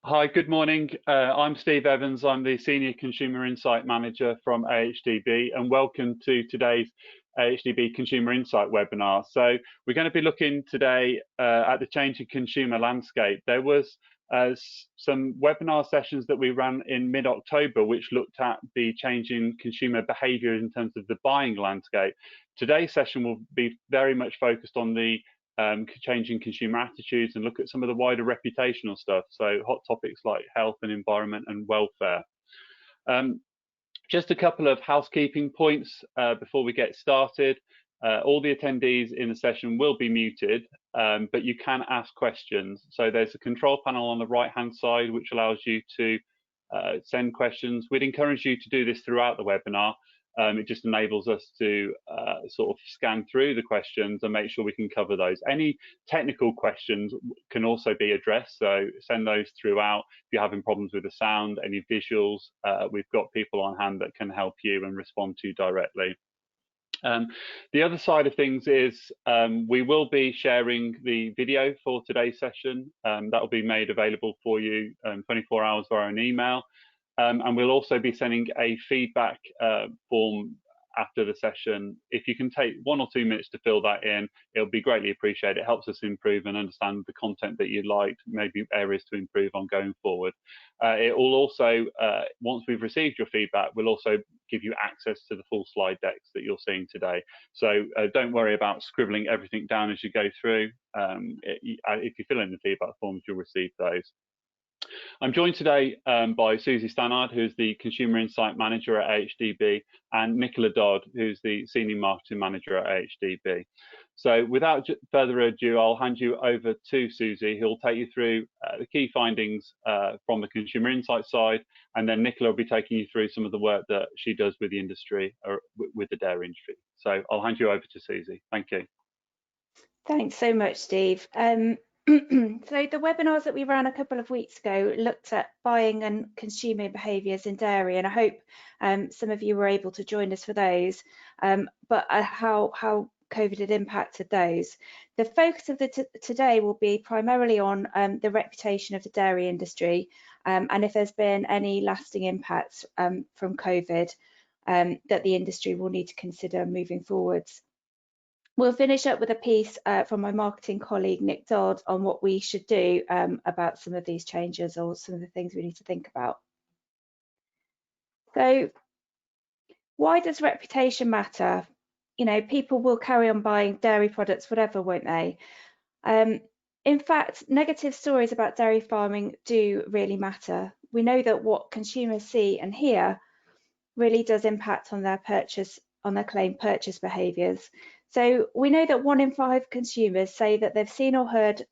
Hi, good morning. I'm Steve Evans. I'm the Senior Consumer Insight Manager from AHDB, and welcome to today's AHDB Consumer Insight webinar. So we're going to be looking today at the changing consumer landscape. There was some webinar sessions that we ran in mid-October, which looked at the changing consumer behaviour in terms of the buying landscape. Today's session will be very much focused on the changing consumer attitudes and look at some of the wider reputational stuff. So hot topics like health and environment and welfare. Just a couple of housekeeping points before we get started. All the attendees in the session will be muted, but you can ask questions. So there's a control panel on the right-hand side, which allows you to send questions. We'd encourage you to do this throughout the webinar. It just enables us to sort of scan through the questions and make sure we can cover those. Any technical questions can also be addressed, so send those throughout. If you're having problems with the sound, any visuals, we've got people on hand that can help you and respond to you directly. The other side of things is we will be sharing the video for today's session. That will be made available for you 24 hours via an email. And we'll also be sending a feedback form after the session. If you can take 1 or 2 minutes to fill that in, it'll be greatly appreciated. It helps us improve and understand the content that you liked, maybe areas to improve on going forward. It will also, once we've received your feedback, we'll also give you access to the full slide decks that you're seeing today. So don't worry about scribbling everything down as you go through. If you fill in the feedback forms, you'll receive those. I'm joined today by Susie Stannard, who's the Consumer Insight Manager at AHDB, and Nicola Dodd, who's the Senior Marketing Manager at AHDB. So without further ado, I'll hand you over to Susie, who'll take you through the key findings from the Consumer Insight side, and then Nicola will be taking you through some of the work that she does with the industry, or with the dairy industry. So I'll hand you over to Susie. Thank you. Thanks so much, Steve. So the webinars that we ran a couple of weeks ago looked at buying and consumer behaviours in dairy, and I hope some of you were able to join us for those, but how COVID had impacted those. The focus of today will be primarily on the reputation of the dairy industry, and if there's been any lasting impacts from COVID that the industry will need to consider moving forwards. We'll finish up with a piece from my marketing colleague, Nick Dodd, on what we should do about some of these changes or some of the things we need to think about. So why does reputation matter? You know, people will carry on buying dairy products, whatever, won't they? In fact, negative stories about dairy farming do really matter. We know that what consumers see and hear really does impact on their claimed purchase behaviours. So we know that 1 in 5 consumers say that they've seen or heard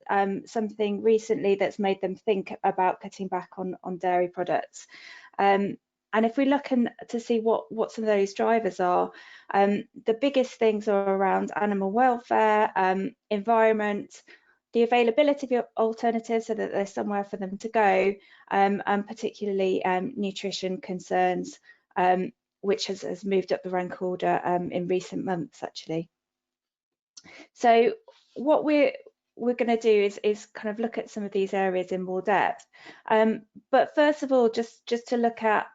something recently that's made them think about cutting back on dairy products. And if we look to see what some of those drivers are, the biggest things are around animal welfare, environment, the availability of alternatives so that there's somewhere for them to go, and particularly nutrition concerns, which has moved up the rank order in recent months, actually. So what we're going to do is kind of look at some of these areas in more depth. But first of all, just to look at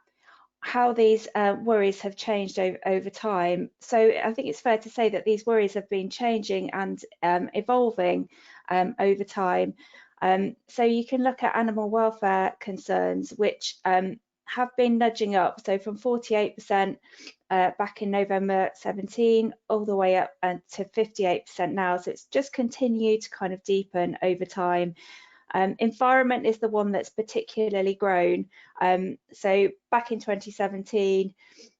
how these worries have changed over time. So I think it's fair to say that these worries have been changing and evolving over time. So you can look at animal welfare concerns, which have been nudging up, so from 48% back in November 17 all the way up to 58% now, so it's just continued to kind of deepen over time. Environment is the one that's particularly grown. So back in 2017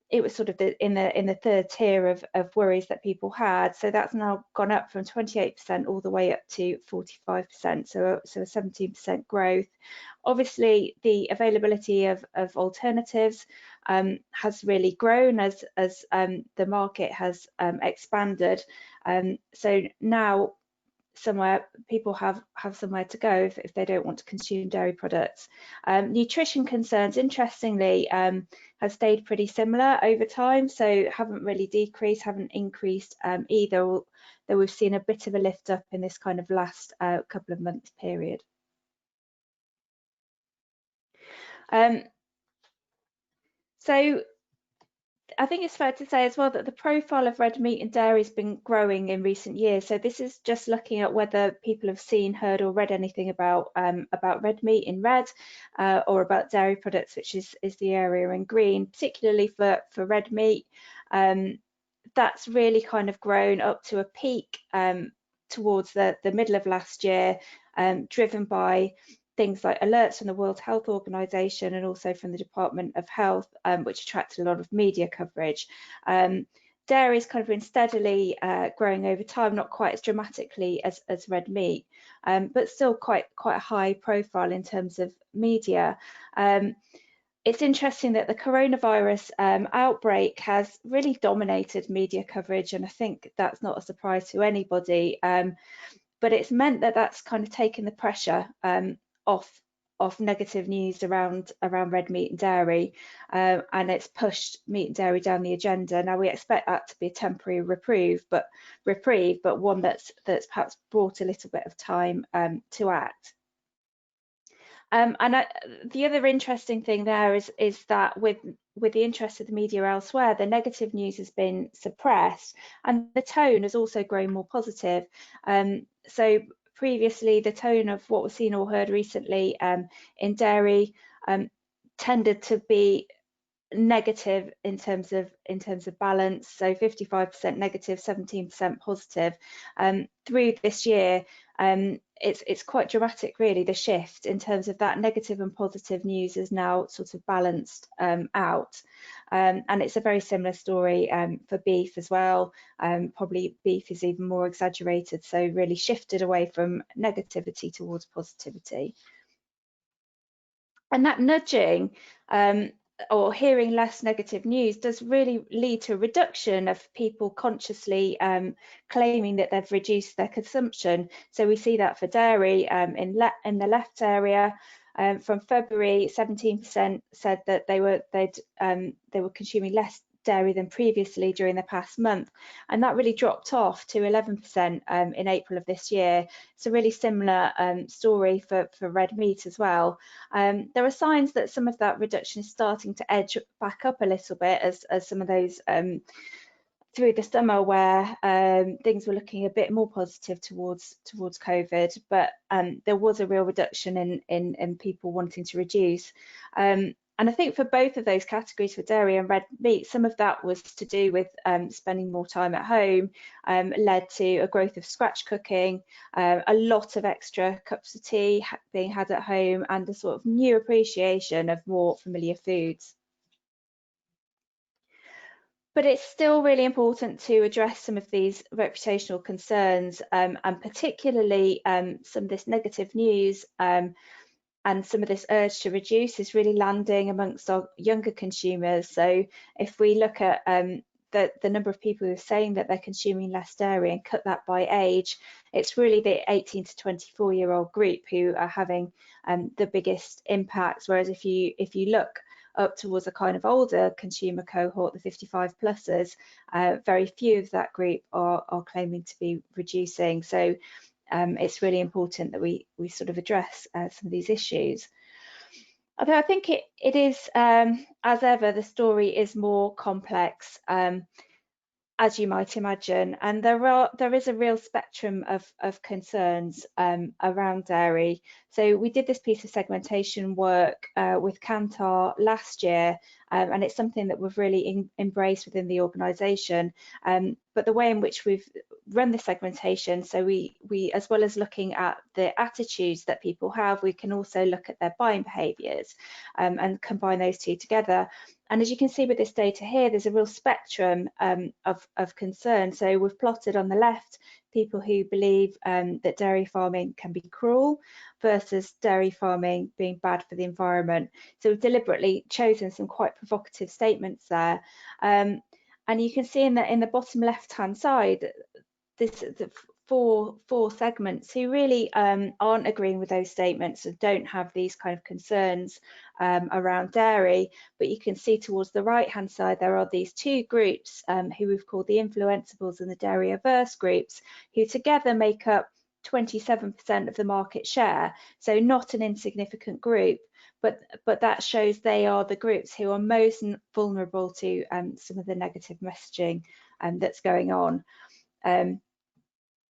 it was sort of in the third tier of worries that people had, so that's now gone up from 28% all the way up to 45%, so a 17% growth. Obviously the availability of alternatives has really grown as the market has expanded, so now people have somewhere to go if they don't want to consume dairy products. Nutrition concerns, interestingly, have stayed pretty similar over time, so haven't really decreased, haven't increased either, though we've seen a bit of a lift up in this kind of last couple of months period. So I think it's fair to say as well that the profile of red meat and dairy has been growing in recent years. So this is just looking at whether people have seen, heard, or read anything about red meat in red, or about dairy products, which is the area in green, particularly for red meat. That's really kind of grown up to a peak towards the middle of last year, driven by things like alerts from the World Health Organization and also from the Department of Health, which attracted a lot of media coverage. Dairy has kind of been steadily growing over time, not quite as dramatically as red meat, but still quite a high profile in terms of media. It's interesting that the coronavirus outbreak has really dominated media coverage, and I think that's not a surprise to anybody. But it's meant that that's kind of taken the pressure off negative news around red meat and dairy, and it's pushed meat and dairy down the agenda. Now we expect that to be a temporary reprieve, but one that's perhaps brought a little bit of time to act. The other interesting thing there is that with the interest of the media elsewhere, the negative news has been suppressed and the tone has also grown more positive. So previously, the tone of what was seen or heard recently in dairy tended to be negative in terms of balance, so 55% negative, 17% positive. Through this year, it's quite dramatic, really, the shift in terms of that negative and positive news is now sort of balanced out. And it's a very similar story for beef as well. Probably beef is even more exaggerated, so really shifted away from negativity towards positivity. And that nudging or hearing less negative news does really lead to a reduction of people consciously claiming that they've reduced their consumption. So we see that for dairy in the left area. From February, 17% said that they were consuming less dairy than previously during the past month, and that really dropped off to 11% in April of this year. It's a really similar story for red meat as well. There are signs that some of that reduction is starting to edge back up a little bit as some of those through the summer where things were looking a bit more positive towards COVID, but there was a real reduction in people wanting to reduce. And I think for both of those categories, for dairy and red meat, some of that was to do with spending more time at home, led to a growth of scratch cooking, a lot of extra cups of tea being had at home, and a sort of new appreciation of more familiar foods. But it's still really important to address some of these reputational concerns, and particularly some of this negative news and some of this urge to reduce is really landing amongst our younger consumers. So if we look at the number of people who are saying that they're consuming less dairy and cut that by age, it's really the 18 to 24-year-old group who are having the biggest impacts. Whereas if you look up towards a kind of older consumer cohort, the 55 pluses, very few of that group are claiming to be reducing. So it's really important that we sort of address some of these issues. Although I think it is, as ever, the story is more complex, as you might imagine, and there is a real spectrum of concerns around dairy. So we did this piece of segmentation work with Kantar last year, and it's something that we've really embraced within the organisation. But the way in which we've run the segmentation, so we as well as looking at the attitudes that people have, we can also look at their buying behaviours and combine those two together. And as you can see with this data here, there's a real spectrum of concern. So we've plotted on the left people who believe that dairy farming can be cruel versus dairy farming being bad for the environment. So we've deliberately chosen some quite provocative statements there. And you can see in the bottom left-hand side, the four segments who really aren't agreeing with those statements and don't have these kind of concerns around dairy. But you can see towards the right-hand side, there are these two groups who we've called the influenceables and the dairy averse groups, who together make up 27% of the market share, so not an insignificant group. but that shows they are the groups who are most vulnerable to some of the negative messaging that's going on.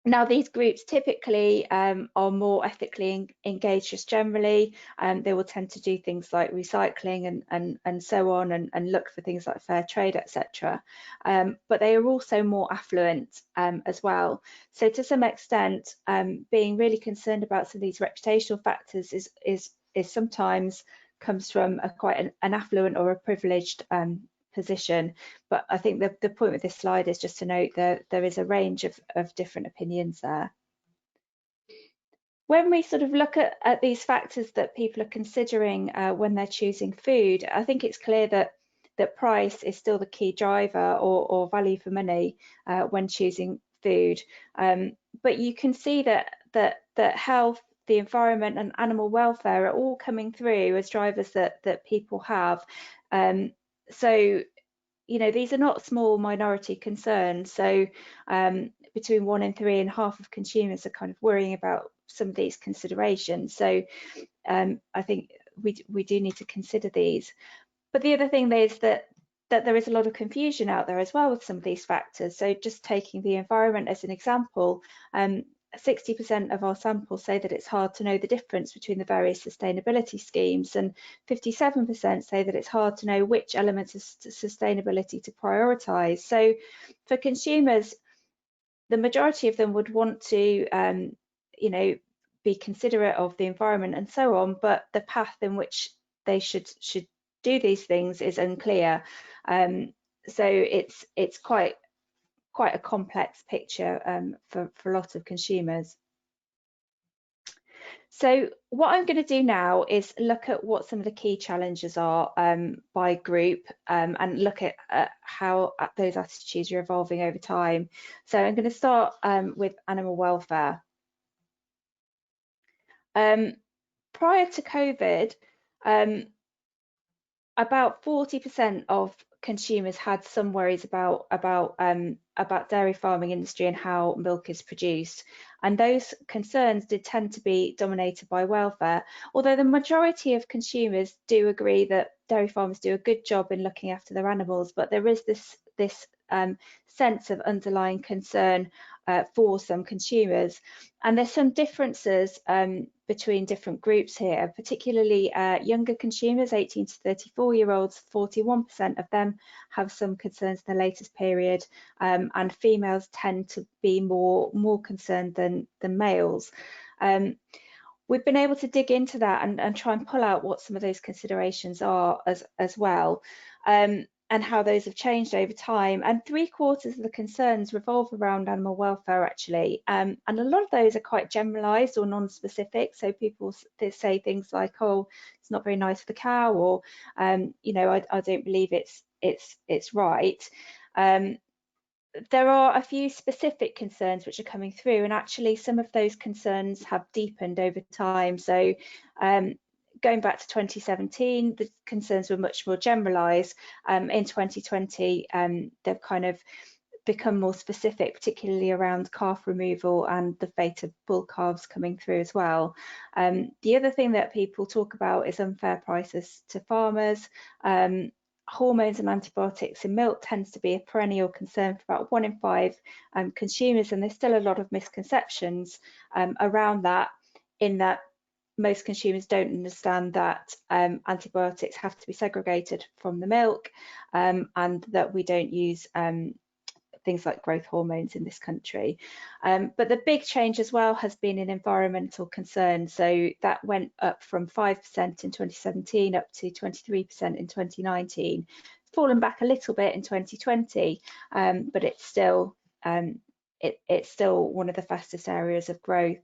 Now, these groups typically are more ethically engaged just generally. They will tend to do things like recycling and so on, and look for things like fair trade, etc. But they are also more affluent as well. So to some extent, being really concerned about some of these reputational factors is sometimes comes from quite an affluent or a privileged position. But I think the point with this slide is just to note that there is a range of different opinions there. When we sort of look at these factors that people are considering when they're choosing food, I think it's clear that price is still the key driver, or value for money when choosing food. But you can see that health, the environment and animal welfare are all coming through as drivers that people have. So, you know, these are not small minority concerns. So between 1 in 3 and half of consumers are kind of worrying about some of these considerations. So I think we do need to consider these. But the other thing is that there is a lot of confusion out there as well with some of these factors. So just taking the environment as an example, 60% of our samples say that it's hard to know the difference between the various sustainability schemes, and 57% say that it's hard to know which elements of sustainability to prioritise. So for consumers, the majority of them would want to, you know, be considerate of the environment and so on, but the path in which they should do these things is unclear. So it's quite a complex picture for a lot of consumers. So what I'm going to do now is look at what some of the key challenges are by group, and look at how those attitudes are evolving over time. So I'm going to start with animal welfare. Prior to COVID, about 40% of consumers had some worries about dairy farming industry and how milk is produced, and those concerns did tend to be dominated by welfare, although the majority of consumers do agree that dairy farmers do a good job in looking after their animals. But there is this sense of underlying concern for some consumers, and there's some differences between different groups here, particularly younger consumers, 18 to 34-year-olds. 41% of them have some concerns in the latest period, and females tend to be more concerned than males. We've been able to dig into that and try and pull out what some of those considerations are as well, and how those have changed over time. And 3/4 of the concerns revolve around animal welfare, actually, and a lot of those are quite generalised or non-specific. So people say things like, "Oh, it's not very nice for the cow," or you know, I don't believe it's right. There are a few specific concerns which are coming through, and actually some of those concerns have deepened over time. So going back to 2017, the concerns were much more generalised. In 2020, they've kind of become more specific, particularly around calf removal and the fate of bull calves coming through as well. The other thing that people talk about is unfair prices to farmers. Hormones and antibiotics in milk tends to be a perennial concern for about 1 in 5 consumers, and there's still a lot of misconceptions around that, in that most consumers don't understand that antibiotics have to be segregated from the milk, and that we don't use things like growth hormones in this country. But the big change as well has been in environmental concerns. So that went up from 5% in 2017 up to 23% in 2019. It's fallen back a little bit in 2020, but it's still one of the fastest areas of growth.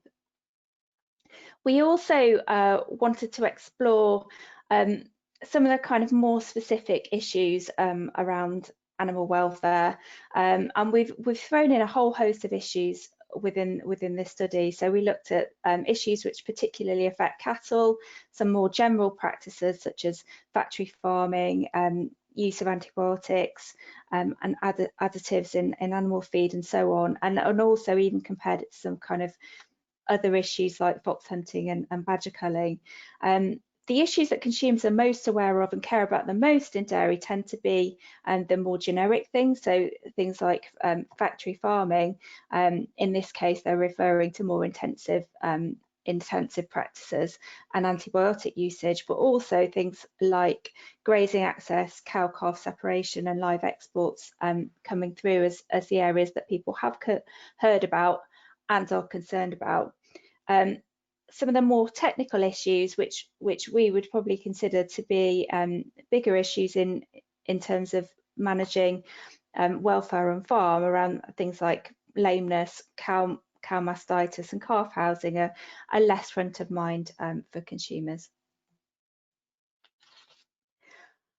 We also wanted to explore some of the kind of more specific issues around animal welfare, and we've thrown in a whole host of issues within this study. So we looked at issues which particularly affect cattle, some more general practices such as factory farming, use of antibiotics and additives in animal feed and so on, and also even compared it to some kind of other issues like fox hunting and badger culling. the issues that consumers are most aware of and care about the most in dairy tend to be the more generic things, so things like factory farming. In this case, they're referring to more intensive practices and antibiotic usage, but also things like grazing access, cow-calf separation and live exports coming through as the areas that people have heard about and are concerned about. Some of the more technical issues, which we would probably consider to be bigger issues in terms of managing welfare on farm, around things like lameness, cow mastitis and calf housing, are less front of mind for consumers.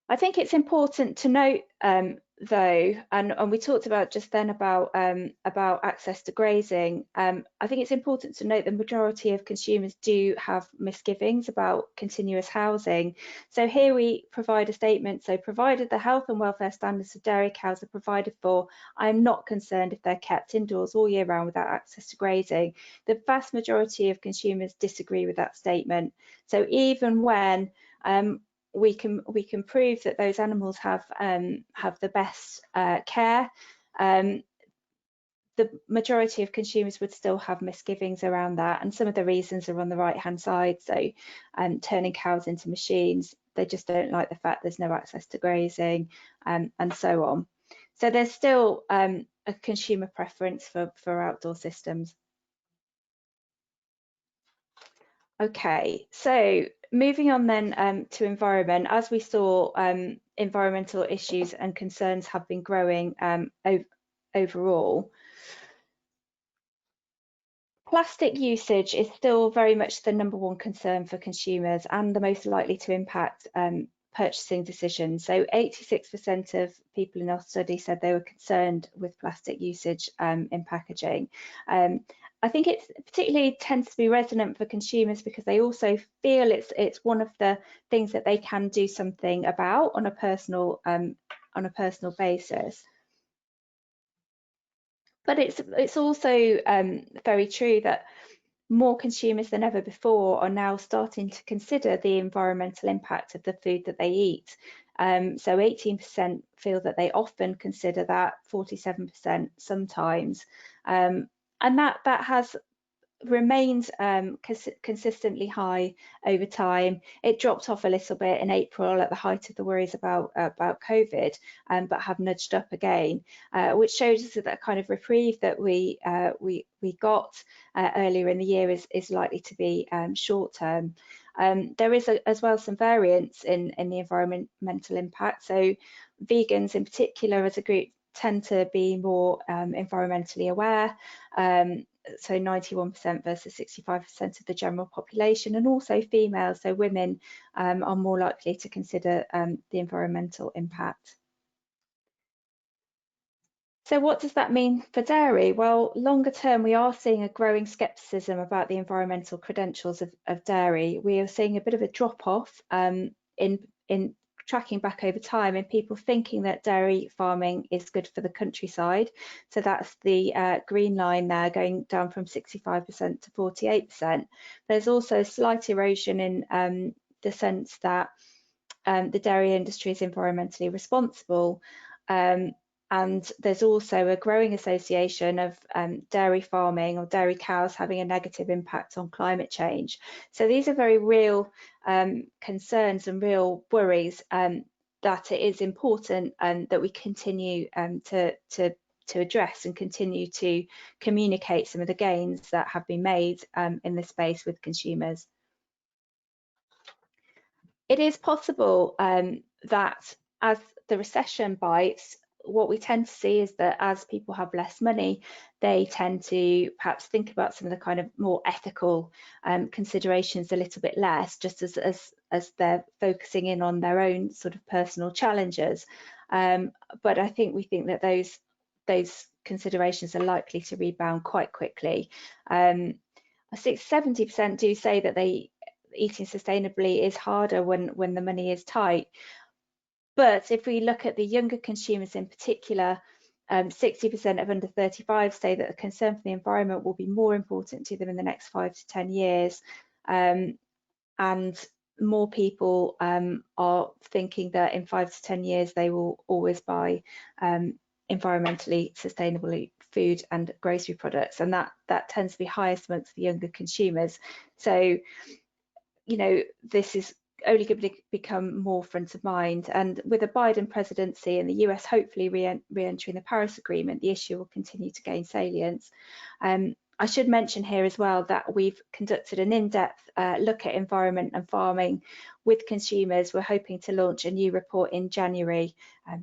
I think it's important to note, though, and we talked about just then about access to grazing. I think it's important to note the majority of consumers do have misgivings about continuous housing. So here we provide a statement. So, provided the health and welfare standards of dairy cows are provided for, I am not concerned if they're kept indoors all year round without access to grazing. The vast majority of consumers disagree with that statement. So even when we can prove that those animals have the best care, the majority of consumers would still have misgivings around that, and some of the reasons are on the right hand side. So turning cows into machines, they just don't like the fact there's no access to grazing, and so on. So there's still a consumer preference for outdoor systems. Okay, so moving on then to environment. As we saw, environmental issues and concerns have been growing overall. Plastic usage is still very much the #1 concern for consumers and the most likely to impact purchasing decisions. So 86% of people in our study said they were concerned with plastic usage in packaging. I think it particularly tends to be resonant for consumers because they also feel it's one of the things that they can do something about on a personal basis. But it's also very true that more consumers than ever before are now starting to consider the environmental impact of the food that they eat. So 18% feel that they often consider that, 47% sometimes, and that has remained consistently high over time. It dropped off a little bit in April at the height of the worries about COVID, but have nudged up again, which shows us that kind of reprieve that we got earlier in the year is likely to be short term. There is as well some variance in the environmental impact. So vegans in particular as a group tend to be more environmentally aware. So 91% versus 65% of the general population, and also females, so women, are more likely to consider the environmental impact. So what does that mean for dairy? Well, longer term, we are seeing a growing scepticism about the environmental credentials of dairy. We are seeing a bit of a drop-off in tracking back over time, and people thinking that dairy farming is good for the countryside. So that's the green line there, going down from 65% to 48%. There's also a slight erosion in the sense that the dairy industry is environmentally responsible. And there's also a growing association of dairy farming or dairy cows having a negative impact on climate change. So these are very real concerns and real worries that it is important that we continue to address and continue to communicate some of the gains that have been made in this space with consumers. It is possible that as the recession bites, what we tend to see is that as people have less money, they tend to perhaps think about some of the kind of more ethical considerations a little bit less, just as they're focusing in on their own sort of personal challenges. But I think we think that those considerations are likely to rebound quite quickly. 70% do say that eating sustainably is harder when the money is tight. But if we look at the younger consumers in particular, 60% of under 35 say that the concern for the environment will be more important to them in the next 5 to 10 years. And more people are thinking that in 5 to 10 years they will always buy environmentally sustainable food and grocery products, and that tends to be highest amongst the younger consumers. So, you know, this is only going to become more front of mind, and with a Biden presidency and the US hopefully re-entering the Paris Agreement, the issue will continue to gain salience. I should mention here as well that we've conducted an in-depth look at environment and farming with consumers. We're hoping to launch a new report in January,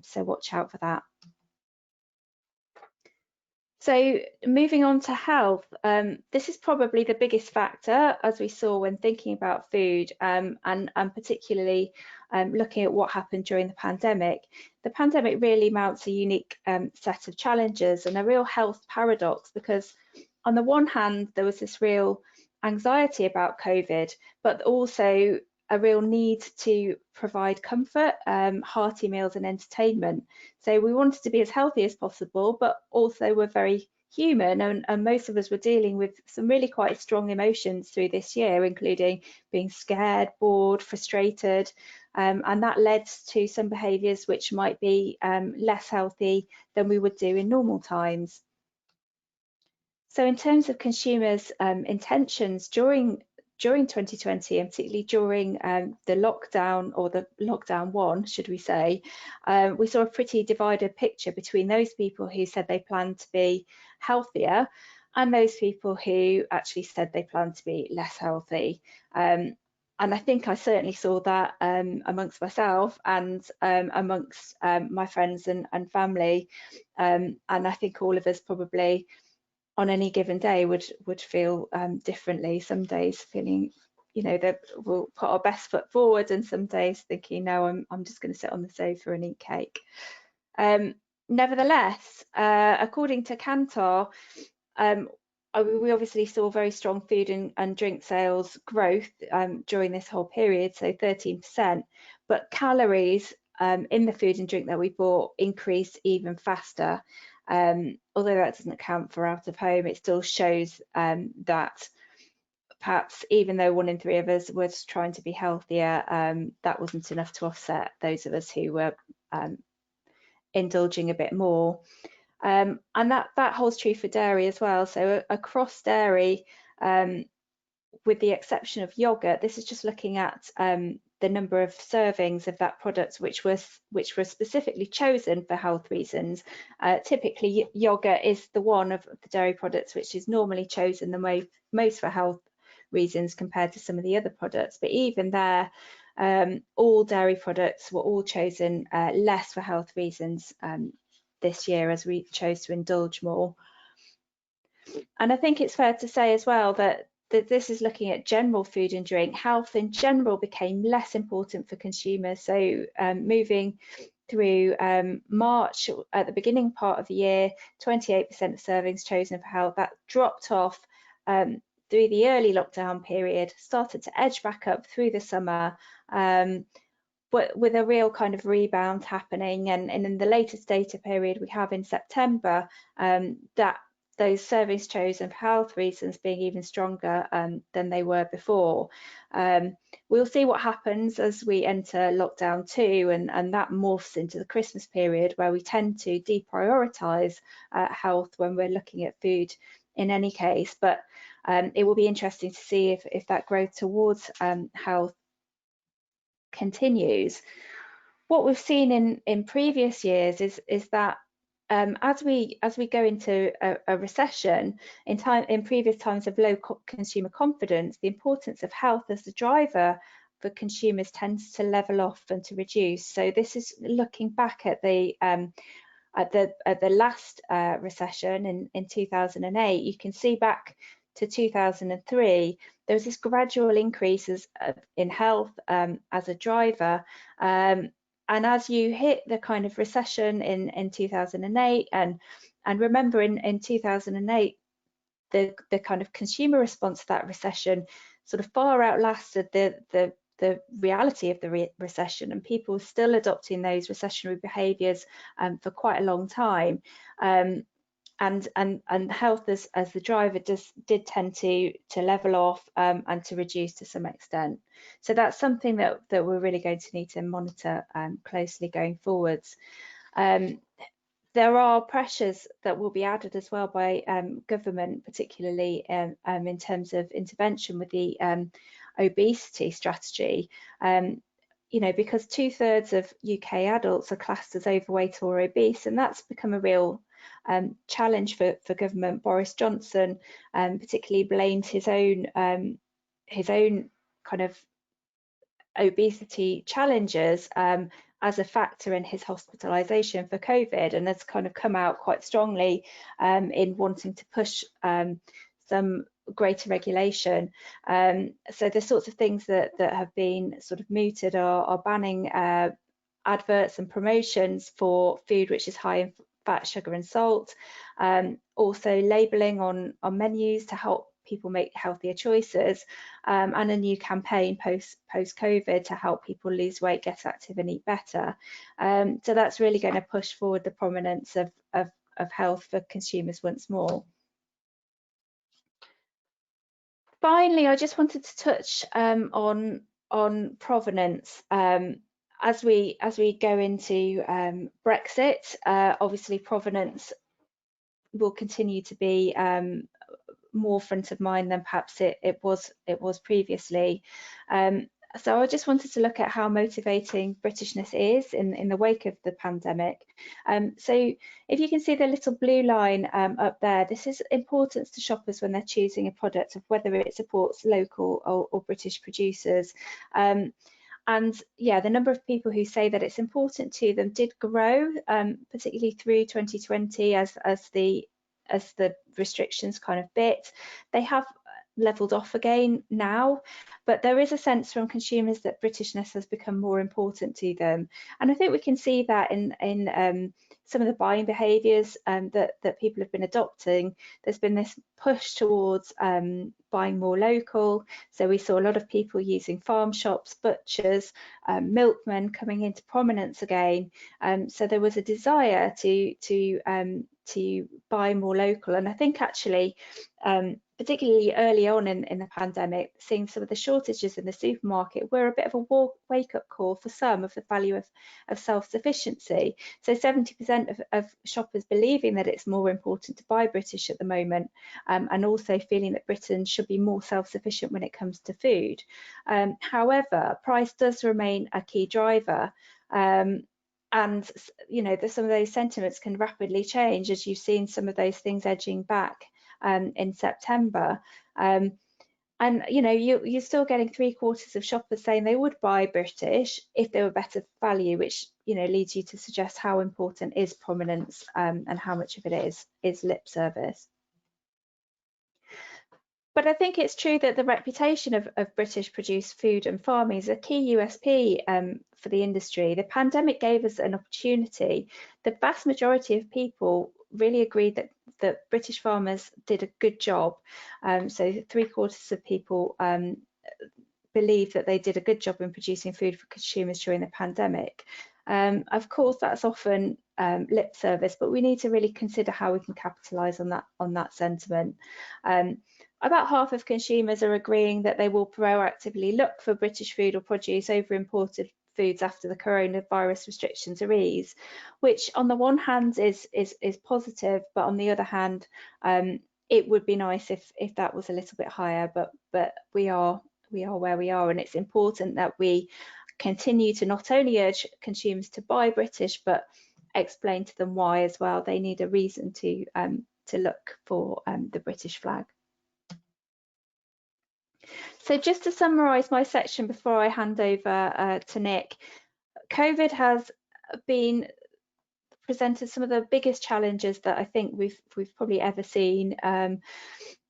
so watch out for that. So moving on to health, this is probably the biggest factor, as we saw when thinking about food, and particularly looking at what happened during the pandemic. The pandemic really mounts a unique set of challenges and a real health paradox, because on the one hand, there was this real anxiety about COVID, but also a real need to provide comfort, hearty meals and entertainment. So we wanted to be as healthy as possible, but also we're very human, and most of us were dealing with some really quite strong emotions through this year, including being scared, bored, frustrated, and that led to some behaviours which might be less healthy than we would do in normal times. So in terms of consumers' intentions during 2020, and particularly during the lockdown, or the lockdown one, should we say, we saw a pretty divided picture between those people who said they planned to be healthier and those people who actually said they planned to be less healthy. And I think I certainly saw that amongst myself and amongst my friends and family. And I think all of us probably on any given day would feel differently. Some days feeling, you know, that we'll put our best foot forward, and some days thinking, no, I'm just going to sit on the sofa and eat cake. Nevertheless, according to Kantar, we obviously saw very strong food and drink sales growth during this whole period, so 13%, but calories in the food and drink that we bought increased even faster. Although that doesn't account for out of home, it still shows that perhaps even though 1 in 3 of us was trying to be healthier, that wasn't enough to offset those of us who were indulging a bit more. And that holds true for dairy as well. So across dairy, with the exception of yogurt, this is just looking at the number of servings of that product which were specifically chosen for health reasons. Typically, yogurt is the one of the dairy products which is normally chosen the most for health reasons compared to some of the other products. But even there, all dairy products were all chosen less for health reasons this year, as we chose to indulge more. And I think it's fair to say as well that this is looking at general food and drink. Health in general became less important for consumers. So moving through March, at the beginning part of the year, 28% of servings chosen for health. That dropped off through the early lockdown period, started to edge back up through the summer, but with a real kind of rebound happening. And in the latest data period we have in September, that those servings chosen for health reasons being even stronger than they were before. We'll see what happens as we enter lockdown 2, and that morphs into the Christmas period, where we tend to deprioritise health when we're looking at food in any case. But it will be interesting to see if that growth towards health continues. What we've seen in previous years is that as we go into a recession, in previous times of low consumer confidence, the importance of health as the driver for consumers tends to level off and to reduce. So this is looking back at the last recession in 2008. You can see back to 2003, there was this gradual increase in health as a driver. And as you hit the kind of recession in 2008, and remember in 2008, the kind of consumer response to that recession sort of far outlasted the reality of the recession, and people were still adopting those recessionary behaviours for quite a long time. and health as the driver did tend to level off and to reduce to some extent. So that's something that we're really going to need to monitor closely going forwards. There are pressures that will be added as well by government, particularly in terms of intervention with the obesity strategy. You know, because 2/3 of UK adults are classed as overweight or obese, and that's become a real challenge for government. Boris Johnson particularly blamed his own kind of obesity challenges as a factor in his hospitalisation for COVID, and has kind of come out quite strongly in wanting to push some greater regulation. So the sorts of things that have been sort of mooted are banning adverts and promotions for food which is high in fat, sugar and salt, also labelling on menus to help people make healthier choices, and a new campaign post-COVID to help people lose weight, get active and eat better. So that's really going to push forward the prominence of health for consumers once more. Finally, I just wanted to touch on provenance. As we go into Brexit, obviously provenance will continue to be more front of mind than perhaps it was previously. So I just wanted to look at how motivating Britishness is in the wake of the pandemic. So if you can see the little blue line up there, this is importance to shoppers when they're choosing a product of whether it supports local or British producers. And yeah, the number of people who say that it's important to them did grow, particularly through 2020 as the restrictions kind of bit. They have levelled off again now, but there is a sense from consumers that Britishness has become more important to them, and I think we can see that in some of the buying behaviours that people have been adopting. There's been this push towards buying more local, so we saw a lot of people using farm shops, butchers, milkmen coming into prominence again. So there was a desire to buy more local, and I think actually particularly early on in the pandemic, seeing some of the shortages in the supermarket were a bit of a wake-up call for some of the value of self-sufficiency. So 70% of shoppers believing that it's more important to buy British at the moment, and also feeling that Britain should be more self-sufficient when it comes to food. However, price does remain a key driver. And you know, some of those sentiments can rapidly change, as you've seen some of those things edging back in September. And you know, you're still getting 3/4 of shoppers saying they would buy British if they were better value, which, you know, leads you to suggest how important is prominence and how much of it is lip service. But I think it's true that the reputation of British produced food and farming is a key USP for the industry. The pandemic gave us an opportunity. The vast majority of people really agreed that British farmers did a good job. So 3/4 of people believe that they did a good job in producing food for consumers during the pandemic. Of course, that's often lip service, but we need to really consider how we can capitalise on that sentiment. About half of consumers are agreeing that they will proactively look for British food or produce over imported foods after the coronavirus restrictions are eased, which on the one hand is positive, but on the other hand, it would be nice if that was a little bit higher. But we are where we are, and it's important that we continue to not only urge consumers to buy British, but explain to them why as well. They need a reason to look for the British flag. So just to summarise my section before I hand over to Nick, COVID has been presented some of the biggest challenges that I think we've probably ever seen,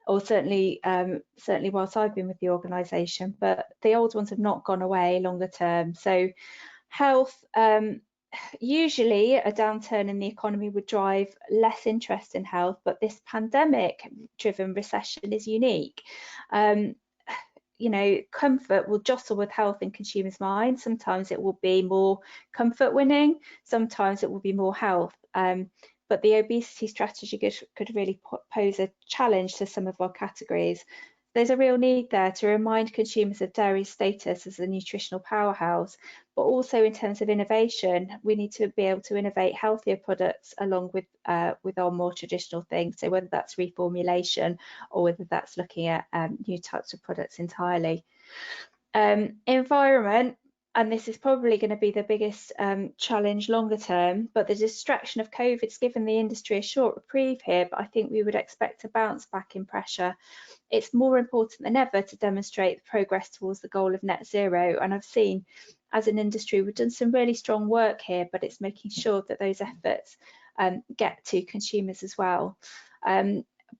or certainly whilst I've been with the organisation, but the old ones have not gone away longer term. So health, usually a downturn in the economy would drive less interest in health, but this pandemic-driven recession is unique. You know, comfort will jostle with health in consumers' minds. Sometimes it will be more comfort winning, sometimes it will be more health. but the obesity strategy could really pose a challenge to some of our categories. There's a real need there to remind consumers of dairy's status as a nutritional powerhouse, but also in terms of innovation, we need to be able to innovate healthier products along with our more traditional things. So whether that's reformulation or whether that's looking at new types of products entirely. Environment, and this is probably going to be the biggest challenge longer term, but the distraction of COVID's given the industry a short reprieve here, but I think we would expect a bounce back in pressure. It's more important than ever to demonstrate the progress towards the goal of net zero, and I've seen as an industry we've done some really strong work here, but it's making sure that those efforts get to consumers as well.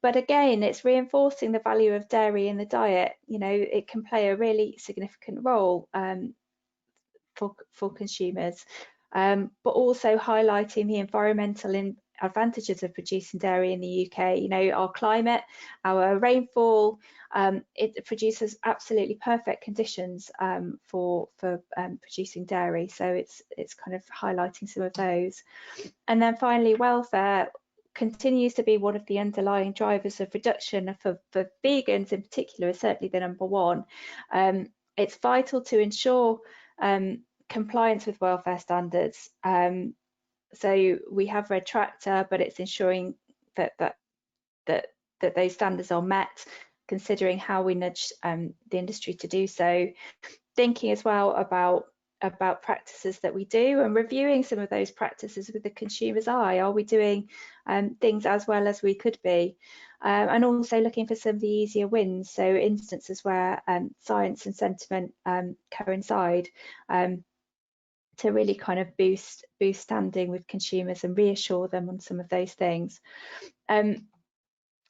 But again, it's reinforcing the value of dairy in the diet. You know, it can play a really significant role for consumers, but also highlighting the environmental advantages of producing dairy in the UK. You know, our climate, our rainfall, it produces absolutely perfect conditions for producing dairy. So it's kind of highlighting some of those. And then finally, welfare continues to be one of the underlying drivers of reduction for vegans in particular, is certainly the number one. It's vital to ensure compliance with welfare standards. So we have Red Tractor, but it's ensuring that those standards are met, considering how we nudge the industry to do so. Thinking as well about practices that we do and reviewing some of those practices with the consumer's eye. Are we doing things as well as we could be? And also looking for some of the easier wins, so instances where science and sentiment coincide, to really kind of boost standing with consumers and reassure them on some of those things. I'm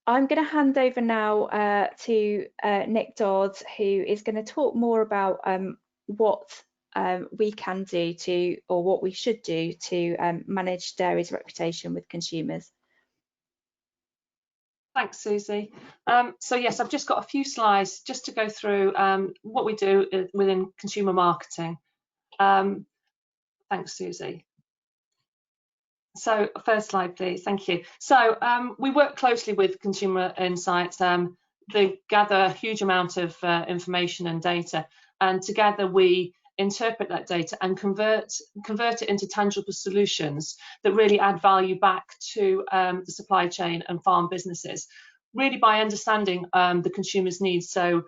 going to hand over now to Nick Dodds, who is going to talk more about what we can do to, or what we should do to manage dairy's reputation with consumers. Thanks, Susie. So yes, I've just got a few slides just to go through what we do within consumer marketing. Thanks, Susie. So first slide, please. Thank you. So we work closely with Consumer Insights. They gather a huge amount of information and data, and together we interpret that data and convert it into tangible solutions that really add value back to the supply chain and farm businesses, really by understanding the consumer's needs, so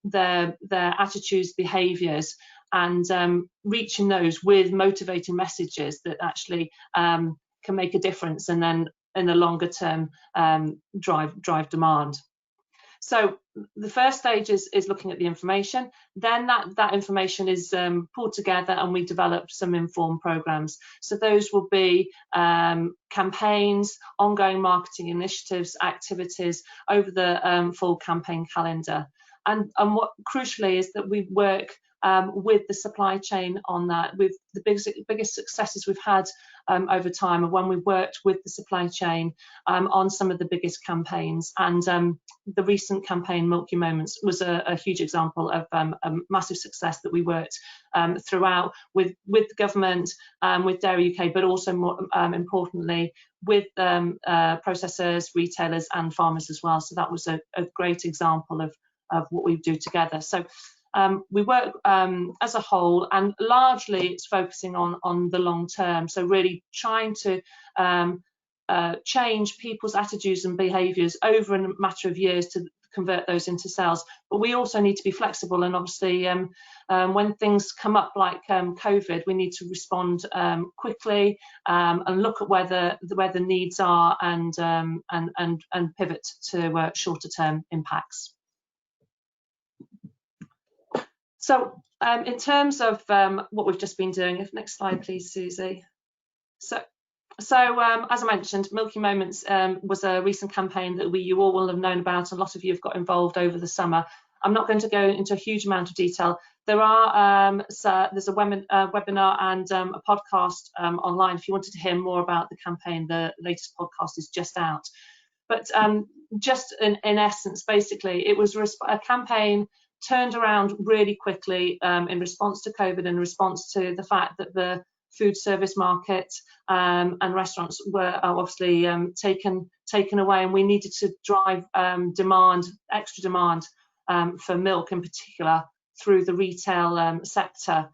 their attitudes, behaviours, and reaching those with motivating messages that actually can make a difference, and then in the longer term drive demand. So the first stage is looking at the information. Then that information is pulled together and we develop some informed programs. So those will be campaigns, ongoing marketing initiatives, activities over the full campaign calendar. And what crucially is that we work with the supply chain on that. With the biggest successes we've had over time are when we worked with the supply chain on some of the biggest campaigns, and the recent campaign Milky Moments was a huge example of a massive success that we worked throughout with the government, with Dairy UK, but also more importantly with processors, retailers and farmers as well. So that was a great example of what we do together. So we work as a whole, and largely it's focusing on the long term, so really trying to change people's attitudes and behaviours over a matter of years to convert those into sales. But we also need to be flexible, and obviously when things come up like COVID, we need to respond quickly and look at where the needs are, and pivot to shorter term impacts. So in terms of what we've just been doing, next slide please, Susie. So as I mentioned, Milky Moments was a recent campaign that you all will have known about. A lot of you have got involved over the summer. I'm not going to go into a huge amount of detail. There are there's a webinar and a podcast online if you wanted to hear more about the campaign. The latest podcast is just out. But just in essence, basically, it was a campaign turned around really quickly in response to COVID, in response to the fact that the food service market and restaurants were obviously taken away, and we needed to drive extra demand for milk in particular through the retail sector.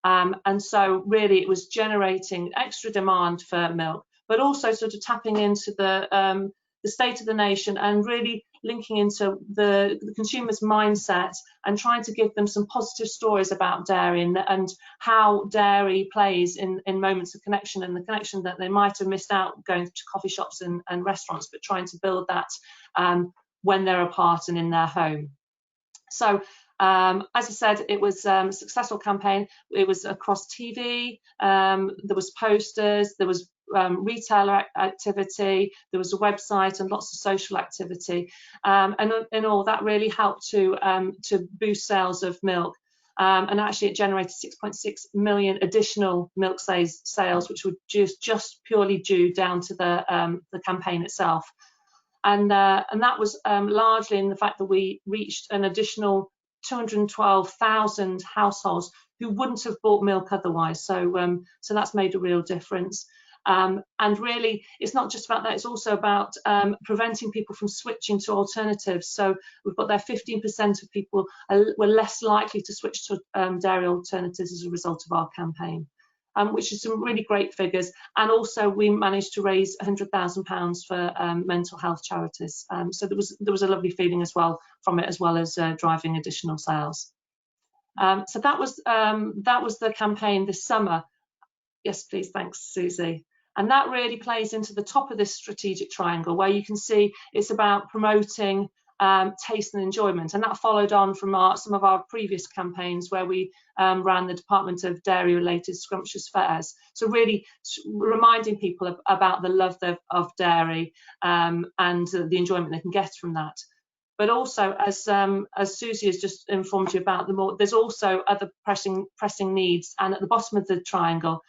And so really it was generating extra demand for milk, but also sort of tapping into the state of the nation and really linking into the consumer's mindset and trying to give them some positive stories about dairy and how dairy plays in moments of connection, and the connection that they might have missed out going to coffee shops and restaurants, but trying to build that when they're apart and in their home. So as I said, it was a successful campaign. It was across TV, there was posters, there was retailer activity, there was a website and lots of social activity, and in all that really helped to boost sales of milk, and actually it generated 6.6 million additional milk sales, which were just purely due down to the campaign itself, and that was largely in the fact that we reached an additional 212,000 households who wouldn't have bought milk otherwise. So that's made a real difference. And really, it's not just about that, it's also about preventing people from switching to alternatives. So we've got there 15% of people were less likely to switch to dairy alternatives as a result of our campaign, which is some really great figures. And also we managed to raise £100,000 for mental health charities. So there was a lovely feeling as well from it, as well as driving additional sales. So that was the campaign this summer. Yes, please, thanks, Susie. And that really plays into the top of this strategic triangle, where you can see it's about promoting taste and enjoyment, and that followed on from some of our previous campaigns where we ran the Department of Dairy related scrumptious fairs. So really reminding people about the love of dairy and the enjoyment they can get from that. But also, as Susie has just informed you about, there's also other pressing needs, and at the bottom of the triangle,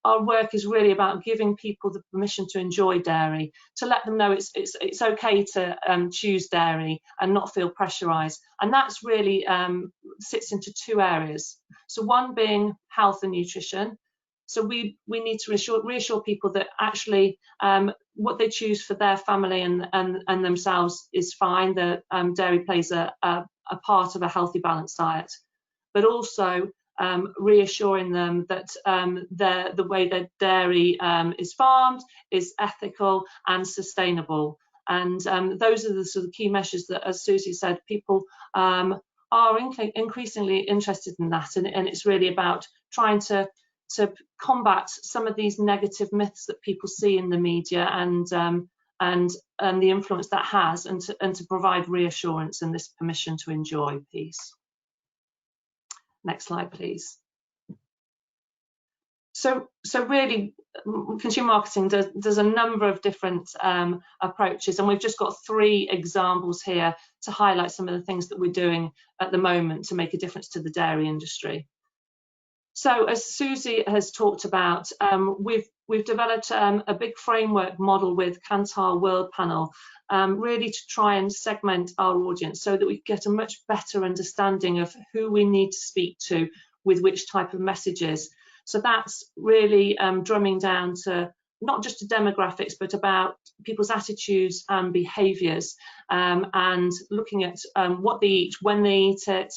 our work is really about giving people the permission to enjoy dairy, to let them know it's okay to choose dairy and not feel pressurised. And that's really sits into two areas. So one being health and nutrition. So we need to reassure people that actually what they choose for their family and themselves is fine, that dairy plays a part of a healthy, balanced diet. But also reassuring them that the way that dairy is farmed is ethical and sustainable. And those are the sort of key measures that, as Susie said, people are increasingly interested in that. And it's really about trying to combat some of these negative myths that people see in the media and the influence that has, and to provide reassurance and this permission to enjoy piece. Next slide, please. So really, consumer marketing does a number of different approaches, and we've just got 3 examples here to highlight some of the things that we're doing at the moment to make a difference to the dairy industry. So as Susie has talked about, we've developed a big framework model with Kantar World Panel, really to try and segment our audience so that we get a much better understanding of who we need to speak to with which type of messages. So that's really drumming down to not just to demographics, but about people's attitudes and behaviours, and looking at what they eat, when they eat it,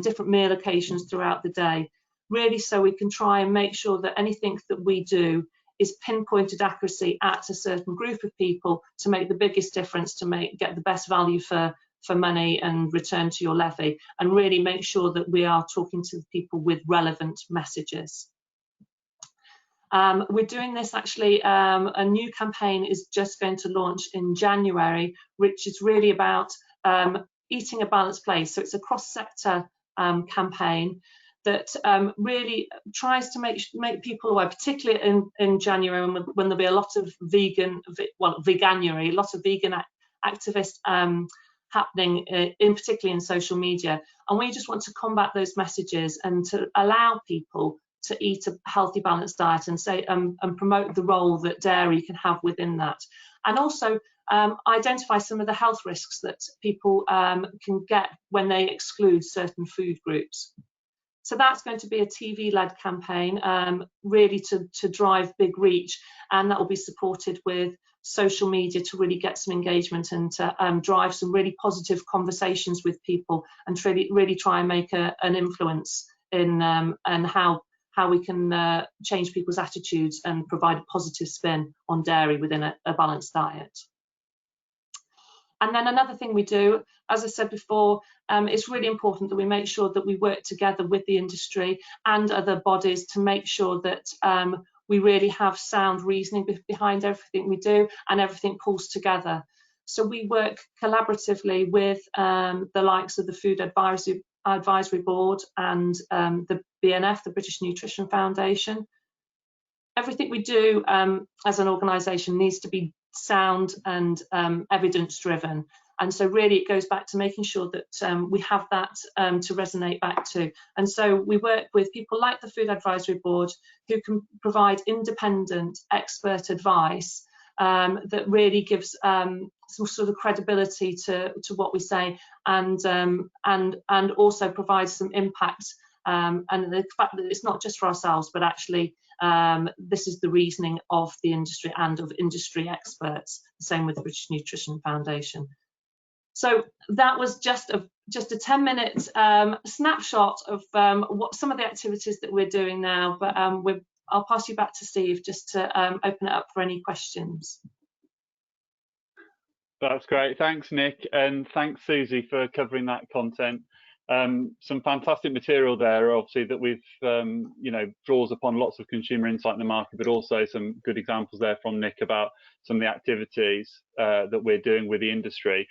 different meal occasions throughout the day, really so we can try and make sure that anything that we do is pinpointed accuracy at a certain group of people to make the biggest difference, to get the best value for money and return to your levy, and really make sure that we are talking to people with relevant messages. We're doing this actually, a new campaign is just going to launch in January, which is really about eating a balanced place. So it's a cross-sector campaign that really tries to make people aware, particularly in January when there'll be a lot of veganuary, a lot of vegan activists happening, particularly in social media. And we just want to combat those messages and to allow people to eat a healthy, balanced diet, and say and promote the role that dairy can have within that, and also identify some of the health risks that people can get when they exclude certain food groups. So that's going to be a TV-led campaign, really to drive big reach, and that will be supported with social media to really get some engagement and to drive some really positive conversations with people, and to really try and make an influence in and how we can change people's attitudes and provide a positive spin on dairy within a balanced diet. And then another thing we do, as I said before, it's really important that we make sure that we work together with the industry and other bodies to make sure that we really have sound reasoning behind everything we do, and everything pulls together. So we work collaboratively with the likes of the Food Advisory Board and the BNF, the British Nutrition Foundation. Everything we do as an organisation needs to be sound and evidence driven, and so really it goes back to making sure that we have that to resonate back to. And so we work with people like the Food Advisory Board, who can provide independent expert advice that really gives some sort of credibility to what we say, and also provides some impact, and the fact that it's not just for ourselves, but actually this is the reasoning of the industry and of industry experts. The same with the British Nutrition Foundation. So that was just a 10-minute snapshot of what some of the activities that we're doing now. But I'll pass you back to Steve just to open it up for any questions. That's great. Thanks, Nick, and thanks, Susie, for covering that content. Some fantastic material there, obviously, that we've, draws upon lots of consumer insight in the market, but also some good examples there from Nick about some of the activities that we're doing with the industry.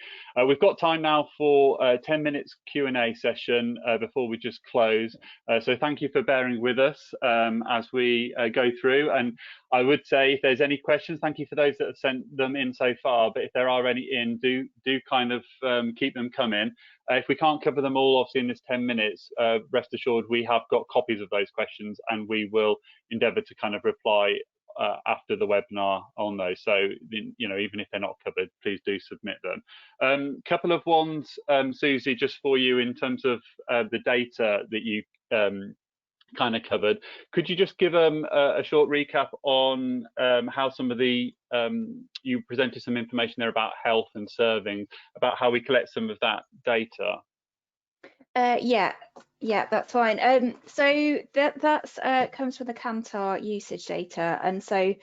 We've got time now for 10 minutes Q&A session before we just close. So thank you for bearing with us as we go through. And I would say, if there's any questions, thank you for those that have sent them in so far. But if there are any in, do kind of keep them coming. If we can't cover them all, obviously, in this 10 minutes, rest assured we have got copies of those questions, and we will endeavour to kind of reply after the webinar on those. So, even if they're not covered, please do submit them. Couple of ones, Susie, just for you in terms of the data that you kind of covered. Could you just give a short recap on how some of the you presented some information there about health and serving, about how we collect some of that data? Yeah, that's fine. So that's comes from the Kantar usage data, and so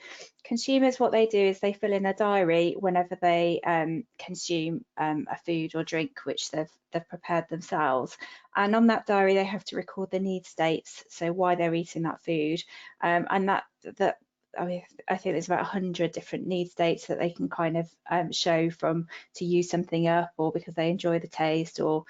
consumers, what they do is they fill in a diary whenever they consume a food or drink which they've prepared themselves, and on that diary they have to record the need states, so why they're eating that food, and that I mean, I think there's about 100 different need states that they can kind of show, from to use something up, or because they enjoy the taste, or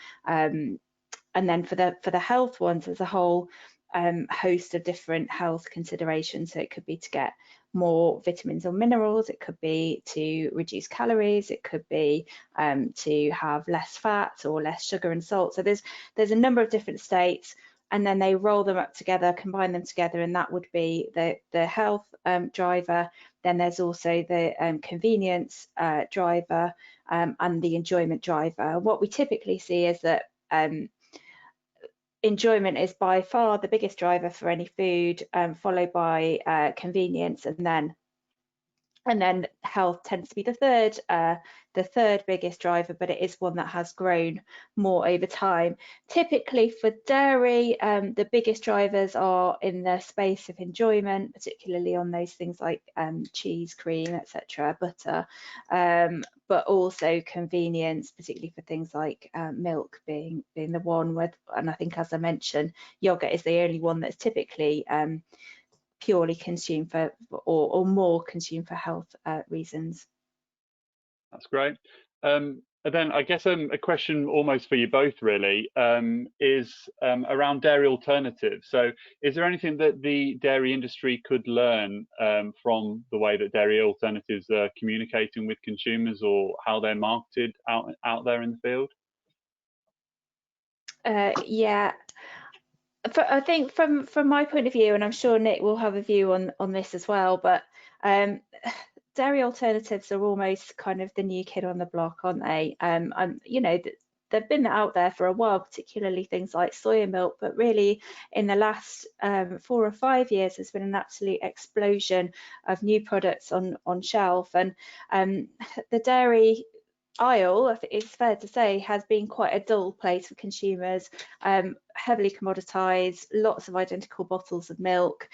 and then for the health ones, there's a whole host of different health considerations. So it could be to get more vitamins or minerals, it could be to reduce calories, it could be to have less fat or less sugar and salt. So there's a number of different states, and then they roll them up together, combine them together, and that would be the health driver. Then there's also the convenience driver and the enjoyment driver. What we typically see is that enjoyment is by far the biggest driver for any food, followed by convenience, and then health tends to be the third biggest driver, but it is one that has grown more over time. Typically for dairy, the biggest drivers are in the space of enjoyment, particularly on those things like cheese, cream, etc., butter, but also convenience, particularly for things like milk being the one with, and I think, as I mentioned, yogurt is the only one that's typically purely consumed for, or more consumed for health reasons. That's great. And then I guess a question almost for you both really is around dairy alternatives. So is there anything that the dairy industry could learn from the way that dairy alternatives are communicating with consumers, or how they're marketed out there in the field? Yeah. I think from my point of view, and I'm sure Nick will have a view on this as well, but dairy alternatives are almost kind of the new kid on the block, aren't they? they've been out there for a while, particularly things like soya milk, but really in the last 4 or 5 years there's been an absolute explosion of new products on shelf, and the dairy aisle, I think it's fair to say, has been quite a dull place for consumers, heavily commoditized, lots of identical bottles of milk,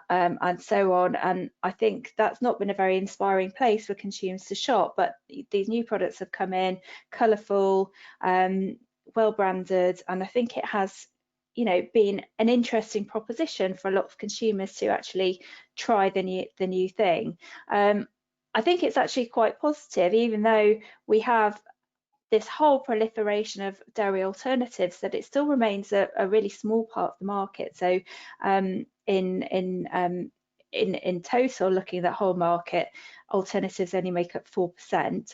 and so on. And I think that's not been a very inspiring place for consumers to shop. But these new products have come in, colourful, well branded, and I think it has, you know, been an interesting proposition for a lot of consumers to actually try the new thing. I think it's actually quite positive, even though we have this whole proliferation of dairy alternatives, that it still remains a really small part of the market. So in total, looking at the whole market, alternatives only make up 4%,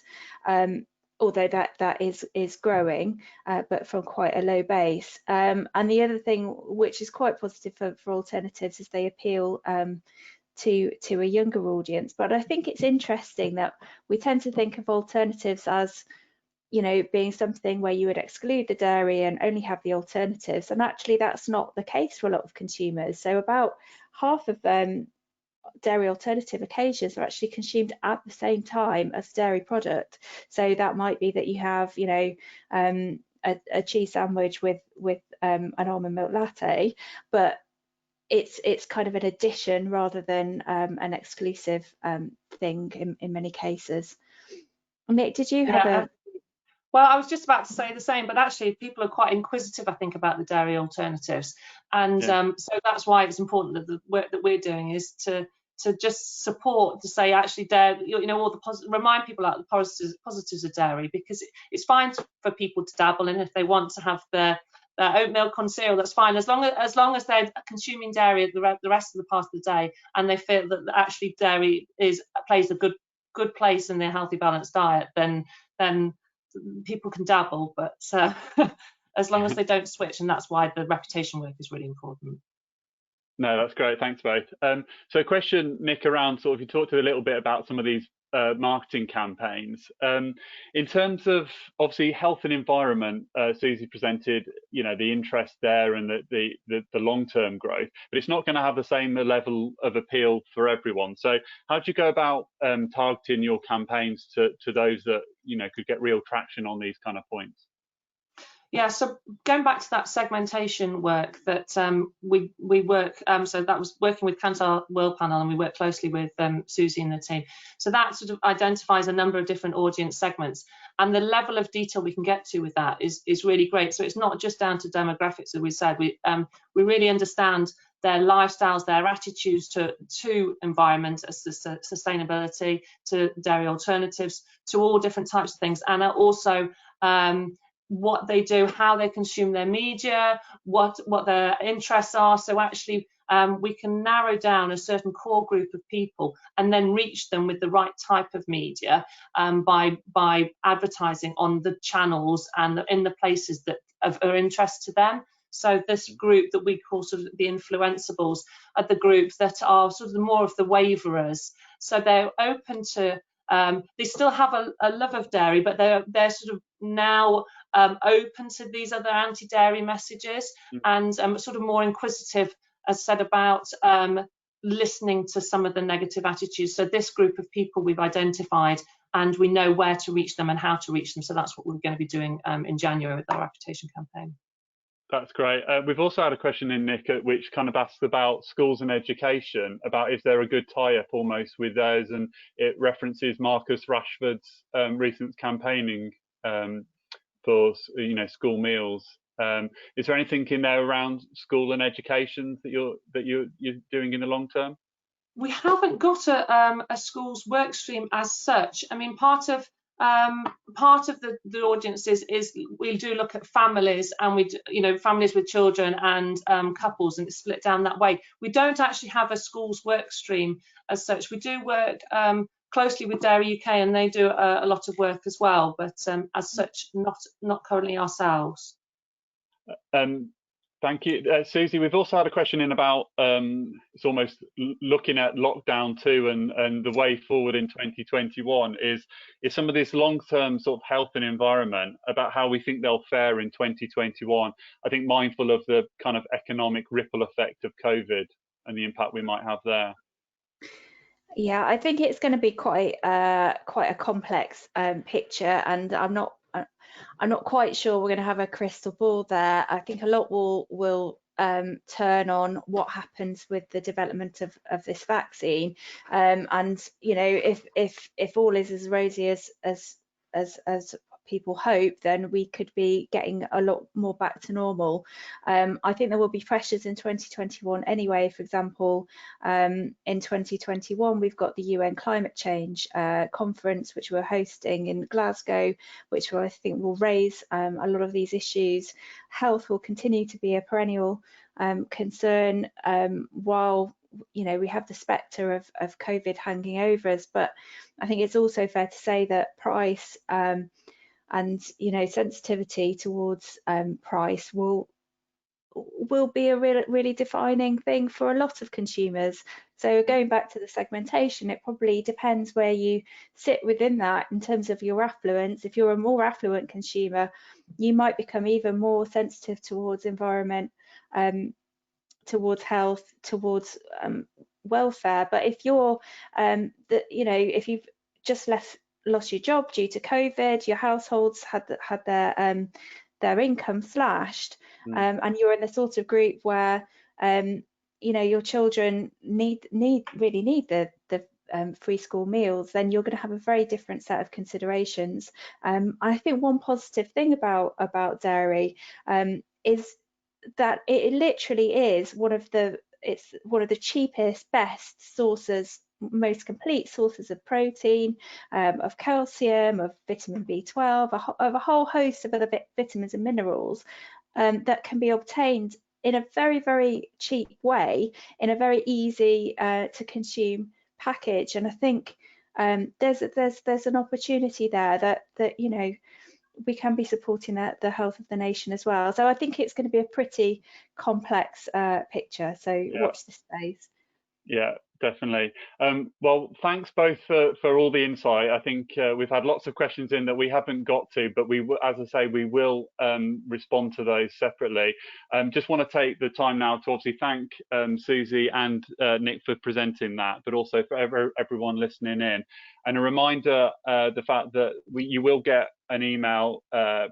although that is growing, but from quite a low base. And the other thing which is quite positive for alternatives is they appeal to a younger audience. But I think it's interesting that we tend to think of alternatives as, you know, being something where you would exclude the dairy and only have the alternatives, and actually that's not the case for a lot of consumers. So about half of dairy alternative occasions are actually consumed at the same time as dairy product. So that might be that you have, you know, a cheese sandwich with an almond milk latte, but it's kind of an addition rather than an exclusive thing in many cases. Nick, did you have a... Well, I was just about to say the same, but actually people are quite inquisitive, I think, about the dairy alternatives, and so that's why it's important that the work that we're doing is to just support, to say actually dairy, you know, all the remind people about the positives of dairy, because it's fine for people to dabble in if they want to have their oat milk on cereal. That's fine, as long as they're consuming dairy the rest of the part of the day, and they feel that actually dairy plays a good place in their healthy balanced diet, then people can dabble, but as long as they don't switch, and that's why the reputation work is really important. No, that's great. Thanks both. So question, Nick, around sort of, you talked a little bit about some of these marketing campaigns. In terms of obviously health and environment, Susie presented, you know, the interest there and the long-term growth, but it's not going to have the same level of appeal for everyone. So how do you go about targeting your campaigns to those that, you know, could get real traction on these kind of points? Yeah, so going back to that segmentation work that we work, so that was working with Kantar World Panel, and we work closely with Susie and the team. So that sort of identifies a number of different audience segments, and the level of detail we can get to with that is really great. So it's not just down to demographics, as we said. We really understand their lifestyles, their attitudes to environment, sustainability, to dairy alternatives, to all different types of things, and also what they do, how they consume their media, what their interests are. So actually we can narrow down a certain core group of people and then reach them with the right type of media by advertising on the channels and in the places that are interest to them. So this group that we call sort of the influenceables are the group that are sort of more of the waverers. So they're open to, they still have a love of dairy, but they're sort of now open to these other anti-dairy messages, and sort of more inquisitive, as said, about listening to some of the negative attitudes. So this group of people we've identified, and we know where to reach them and how to reach them. So that's what we're going to be doing in January with our reputation campaign. That's great. We've also had a question in, Nick, which kind of asks about schools and education, about is there a good tie-up almost with those, and it references Marcus Rashford's recent campaigning for, you know, school meals. Is there anything in there around school and education that you're doing in the long term? We haven't got a schools work stream as such. I mean, part of the audience is we do look at families, and we do, you know, families with children and couples, and it's split down that way. We don't actually have a schools work stream as such. We do work closely with Dairy UK, and they do a lot of work as well, but as such, not currently ourselves. Thanks, Thank you, Susie. We've also had a question in about it's almost looking at lockdown 2 and the way forward in 2021 is some of this long-term sort of health and environment, about how we think they'll fare in 2021. I think mindful of the kind of economic ripple effect of COVID and the impact we might have there. Yeah, I think it's going to be quite a complex picture, and I'm not quite sure we're going to have a crystal ball there. I think a lot will turn on what happens with the development of this vaccine, and you know, if all is as rosy as people hope, then we could be getting a lot more back to normal. I think there will be pressures in 2021 anyway. For example, in 2021 we've got the UN climate change conference, which we're hosting in Glasgow, which I think will raise a lot of these issues. Health will continue to be a perennial concern, while you know we have the spectre of COVID hanging over us. But I think it's also fair to say that price and you know sensitivity towards price will be a really defining thing for a lot of consumers. So going back to the segmentation, it probably depends where you sit within that in terms of your affluence. If you're a more affluent consumer, you might become even more sensitive towards environment, towards health, towards welfare. But if you're you know, if you've just lost your job due to COVID, your households had their income slashed, and you're in the sort of group where you know your children really need the free school meals, then you're going to have a very different set of considerations. I think one positive thing about dairy is that it literally is one of the cheapest, best sources, most complete sources of protein, of calcium, of vitamin B12, of a whole host of other vitamins and minerals that can be obtained in a very, very cheap way, in a very easy to consume package. And I think there's an opportunity there that you know we can be supporting the health of the nation as well. So I think it's going to be a pretty complex picture. So yeah. Watch this space. Yeah, definitely. Well, thanks both for all the insight. I think we've had lots of questions in that we haven't got to, but we, as I say, we will respond to those separately. Just want to take the time now to obviously thank Susie and Nick for presenting that, but also for everyone listening in. And a reminder, the fact that you will get an email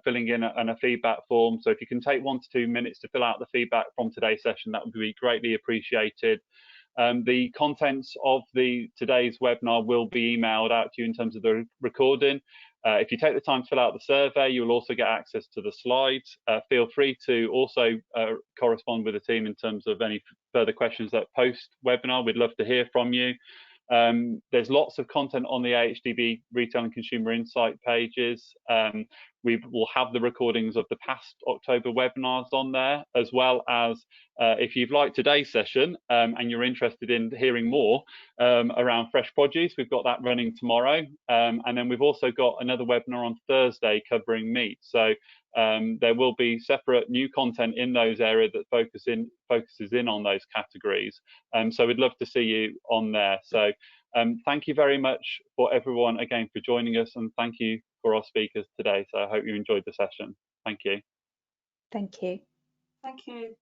filling in a feedback form. So if you can take 1 to 2 minutes to fill out the feedback from today's session, that would be greatly appreciated. The contents of today's webinar will be emailed out to you in terms of the recording. If you take the time to fill out the survey, you'll also get access to the slides. Feel free to also correspond with the team in terms of any further questions that post-webinar. We'd love to hear from you. There's lots of content on the AHDB Retail and Consumer Insight pages. We will have the recordings of the past October webinars on there, as well as if you've liked today's session and you're interested in hearing more around fresh produce, we've got that running tomorrow. And then we've also got another webinar on Thursday covering meat. So there will be separate new content in those areas that focuses in on those categories. So we'd love to see you on there. So thank you very much for everyone again for joining us, and thank you for our speakers today. So I hope you enjoyed the session. Thank you. Thank you. Thank you.